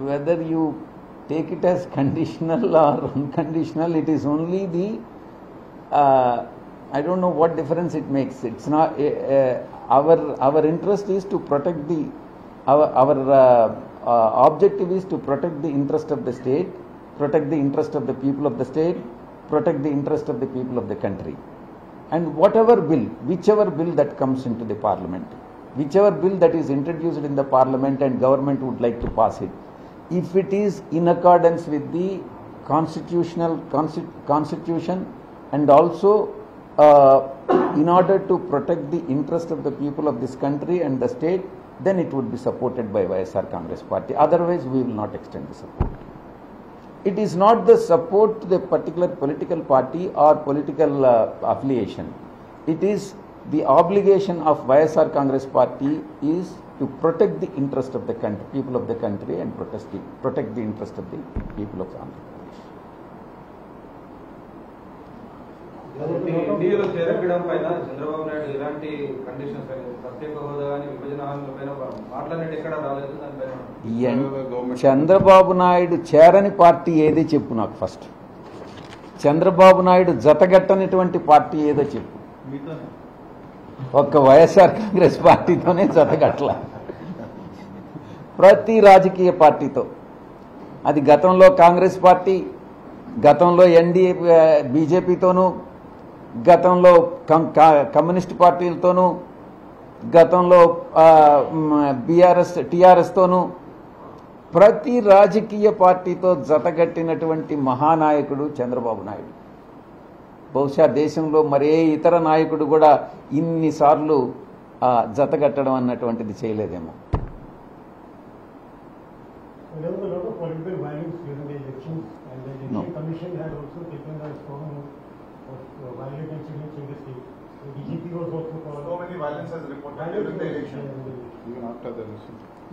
whether you take it as conditional or unconditional, it is only the, I don't know what difference it makes. It's not, our interest is to protect the, our objective is to protect the interest of the state, protect the interest of the people of the state, protect the interest of the people of the country. And whatever bill, whichever bill that comes into the parliament, whichever bill that is introduced in the parliament and government would like to pass it, if it is in accordance with the constitution and also in order to protect the interest of the people of this country and the state, then it would be supported by YSR Congress Party. Otherwise, we will not extend the support. It is not the support to the particular political party or political affiliation. It is the obligation of YSR Congress Party is to protect the interest of the country, people of the country, and protect the interest of the people of Andhra Pradesh. ఇండియాలో చేరడం పైన చంద్రబాబు నాయుడు ఇలాంటి conditions ప్రత్యేక హోదా కానీ విభజన హామీల పైన మాట్లాడినట్టు ఎక్కడ రాలేదు. దానిపైన చంద్రబాబు నాయుడు చేరని పార్టీ ఏది చెప్పు నాకు ఫస్ట్. చంద్రబాబు నాయుడు జతగట్టనటువంటి పార్టీ ఏదో చెప్పు. ఒక్క వైఎస్ఆర్ కాంగ్రెస్ పార్టీతోనే జతగట్ల, ప్రతి రాజకీయ పార్టీతో. అది గతంలో కాంగ్రెస్ పార్టీ, గతంలో ఎన్డీఏ బీజేపీతోనూ, గతంలో కమ్యూనిస్ట్ పార్టీలతోనూ, గతంలో టీఆర్ఎస్తోనూ, ప్రతి రాజకీయ పార్టీతో జతగట్టినటువంటి మహానాయకుడు చంద్రబాబు నాయుడు. బహుశా దేశంలో మరే ఇతర నాయకుడు కూడా ఇన్నిసార్లు జతగట్టడం అన్నటువంటిది చేయలేదేమో.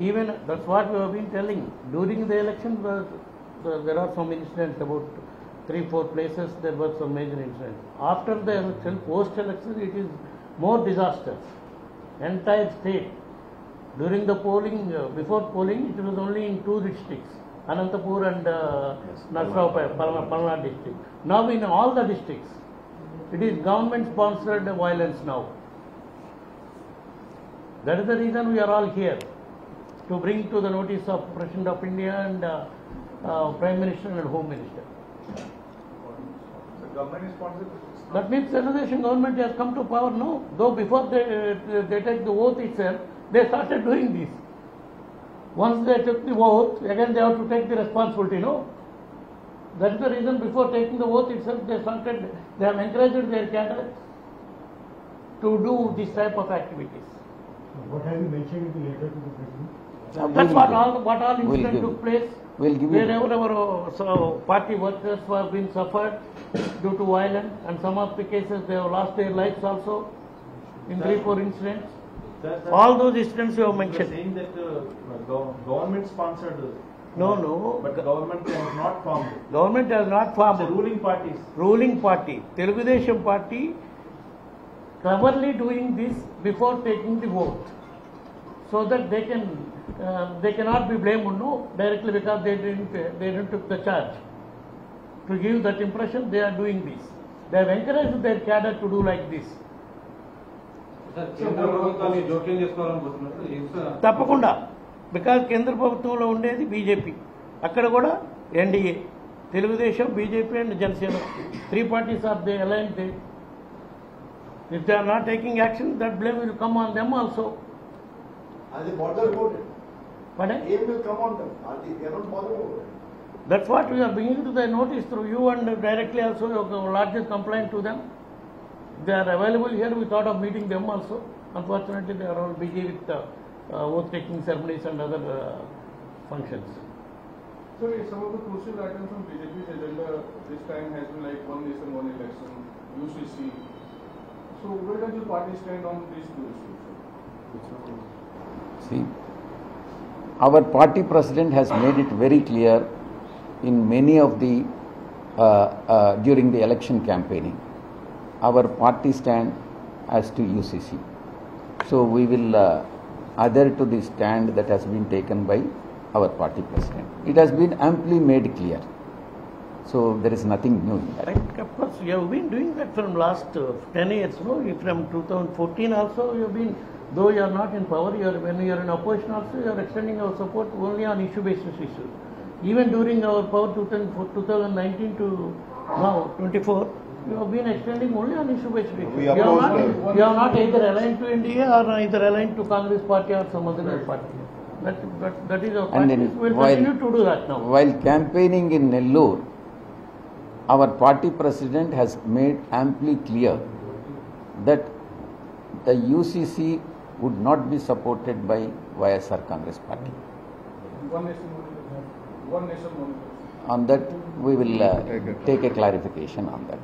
Even that's what we have been telling. During the election, there are some incidents about 3-4 places. There were some major incidents. After the election, post-election, it is more disastrous. Entire state. During the polling, before polling, it was only in 2 districts, Anantapur and Palna district. Now in all the districts, it is government-sponsored violence now. That is the reason we are all here, to bring to the notice of President of India and Prime Minister and Home Minister. The government is sponsored. That means Telugu Desam government has come to power now. Though before they take the oath itself, they started doing this. Once they took the oath, again they have to take the responsibility, no? That is the reason before taking the oath itself, they have encouraged their cadres to do this type of activities. What have you mentioned in the letter to the President? That's what all incidents took place. Wherever our party workers have been suffered due to violence, and some of the cases they have lost their lives also in 3-4 incidents. All those incidents you have mentioned. Saying that government sponsored. No. But government was not formed. Government has not formed. The ruling parties. Ruling party, Telugudesham party, cleverly doing this before taking the vote, so that they cannot be blamed directly because they didn't took the charge. To give that impression, they are doing this. They have encouraged their cadre to do like this. తప్పకుండా, because కేంద్ర ప్రభుత్వంలో ఉండేది BJP, అక్కడ కూడా NDA, Telugu Desam, BJP and Janasena, 3 parties are they aligned there. If they are not taking action, that blame will come on them also. As a border voted. Pardon? It will come on them. They are not bothered about it. That's what we are bringing to the notice through you, and directly also largest complaint to them. They are available here. We thought of meeting them also. Unfortunately, they are all busy with oath-taking ceremonies and other functions. So some of the crucial items on BJP's agenda this time has been like one nation, one election, UCC. So where does the party stand on these 2 issues? See, our party president has made it very clear in many of the during the election campaigning. Our party stand as to UCC. So we will adhere to the stand that has been taken by our party president. It has been amply made clear. So there is nothing new in that. Right, of course, you have been doing that from last 10 years, no? From 2014 also, you have been, though you are not in power, when you are in opposition also, you are extending our support only on issue-basis issues. Even during our power 2019 to now, 24, you have been extending only on issue-based issues. We You are opposed you are not either aligned to NDA or either aligned to Congress party or some other party. That is our And party. then We will continue to do that now. While campaigning in Nellore, our party president has made amply clear that the UCC would not be supported by YSR Congress party. One nation, one nation, one election. On that, we will take a clarification on that.